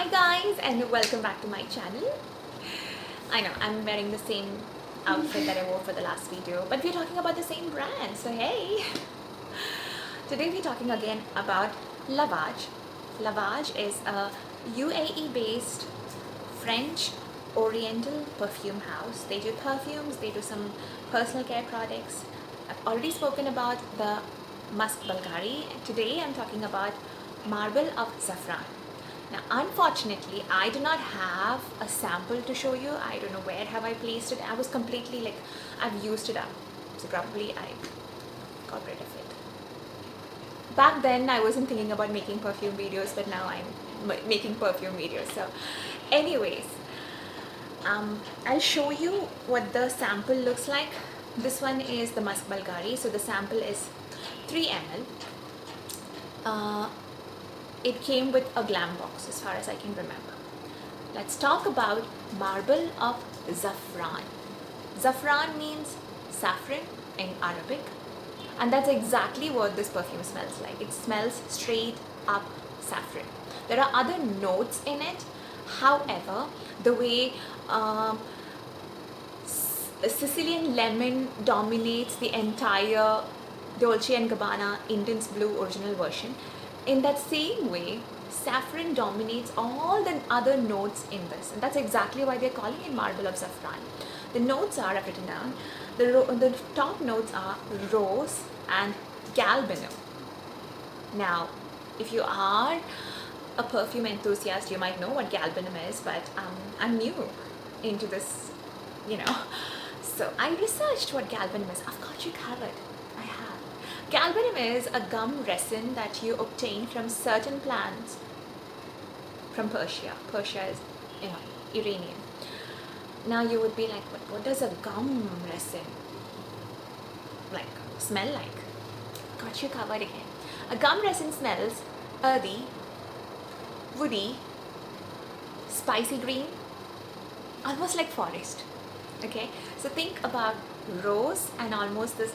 Hi guys, and welcome back to my channel. I know I'm wearing the same outfit that I wore for the last video, but we're talking about the same brand, so hey. Today we're talking again about Lavage. Lavage is a UAE based French oriental perfume house. They do perfumes, they do some personal care products. I've already spoken about the Musk Bulgari. Today I'm talking about Marble of Saffron. Now, unfortunately, I do not have a sample to show you. I don't know where have I placed it. I was completely like, I've used it up. So probably I got rid of it. Back then, I wasn't thinking about making perfume videos, but now I'm making perfume videos. So anyways, I'll show you what the sample looks like. This one is the Musk Bulgari. So the sample is 3 ml. It came with a glam box as far as I can remember. Let's talk about Marble of Saffron. Saffron means saffron in Arabic, and that's exactly what this perfume smells like. It smells straight up saffron. There are other notes in it, however, the way Sicilian lemon dominates the entire Dolce & Gabbana Indian's Blue original version, in that same way, saffron dominates all the other notes in this, and that's exactly why they're calling it Marble of Saffron. The notes are, I've written down, the top notes are rose and galbanum. Now, if you are a perfume enthusiast, you might know what galbanum is, but I'm new into this, So I researched what galbanum is. I've got you covered. I have. Galbanum is a gum resin that you obtain from certain plants from Persia. Persia is, Iranian. Now you would be like, what does a gum resin smell like? Got you covered again. A gum resin smells earthy, woody, spicy green, almost like forest. Okay, so think about rose and almost this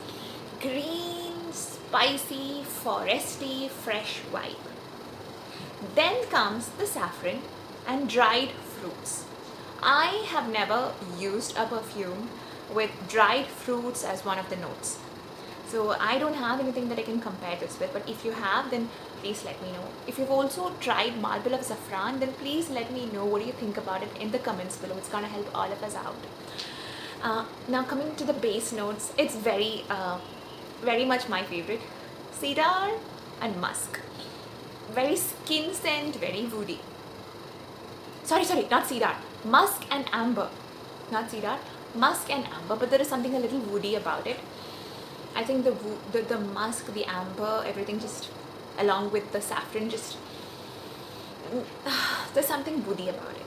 green, spicy, foresty, fresh vibe. Then comes the saffron and dried fruits. I have never used a perfume with dried fruits as one of the notes. So I don't have anything that I can compare this with, but if you have, then please let me know. If you've also tried Marble of Saffron, then please let me know what do you think about it in the comments below. It's gonna help all of us out. Now coming to the base notes, it's very much my favorite. Cedar and musk. Very skin scent, very woody. Sorry, not cedar. Musk and amber. Not cedar. Musk and amber, but there is something a little woody about it. I think the musk, the amber, everything just along with the saffron, just there's something woody about it.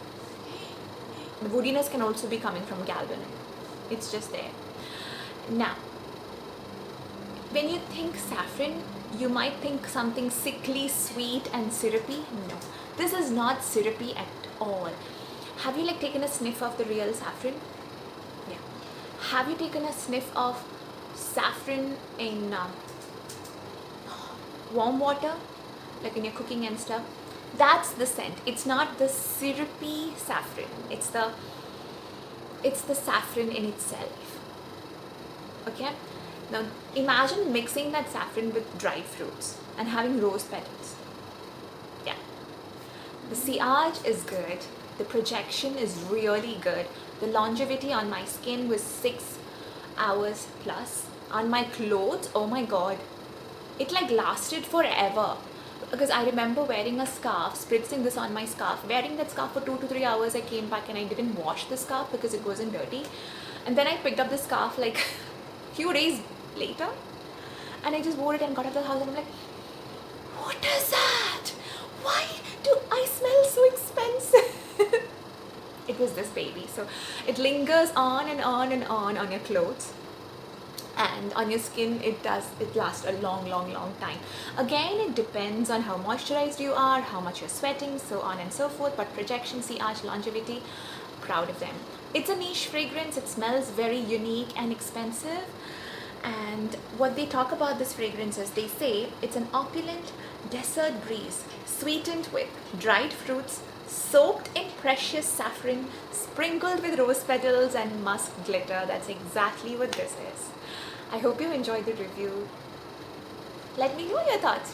The woodiness can also be coming from galbanum. It's just there. Now, when you think saffron, you might think something sickly, sweet and syrupy. No, this is not syrupy at all. Have you taken a sniff of the real saffron? Yeah. Have you taken a sniff of saffron in warm water, like in your cooking and stuff? That's the scent. It's not the syrupy saffron. It's the saffron in itself. Okay? Now imagine mixing that saffron with dried fruits and having rose petals. Yeah. The sillage is good. The projection is really good. The longevity on my skin was 6 hours plus. On my clothes, oh my god, it lasted forever. Because I remember wearing a scarf, spritzing this on my scarf, wearing that scarf for 2 to 3 hours. I came back and I didn't wash the scarf because it wasn't dirty. And then I picked up the scarf few days later, and I just wore it and got out of the house, and I'm like, what is that? Why do I smell so expensive? It was this baby. So it lingers on and on and on your clothes, and on your skin it lasts a long time. Again, it depends on how moisturized you are, how much you're sweating, so on and so forth, but projection, sillage, longevity, proud of them. It's a niche fragrance. It smells very unique and expensive. And what they talk about this fragrance is, they say it's an opulent desert breeze sweetened with dried fruits, soaked in precious saffron, sprinkled with rose petals and musk glitter. That's exactly what this is. I hope you enjoyed the review. Let me know your thoughts.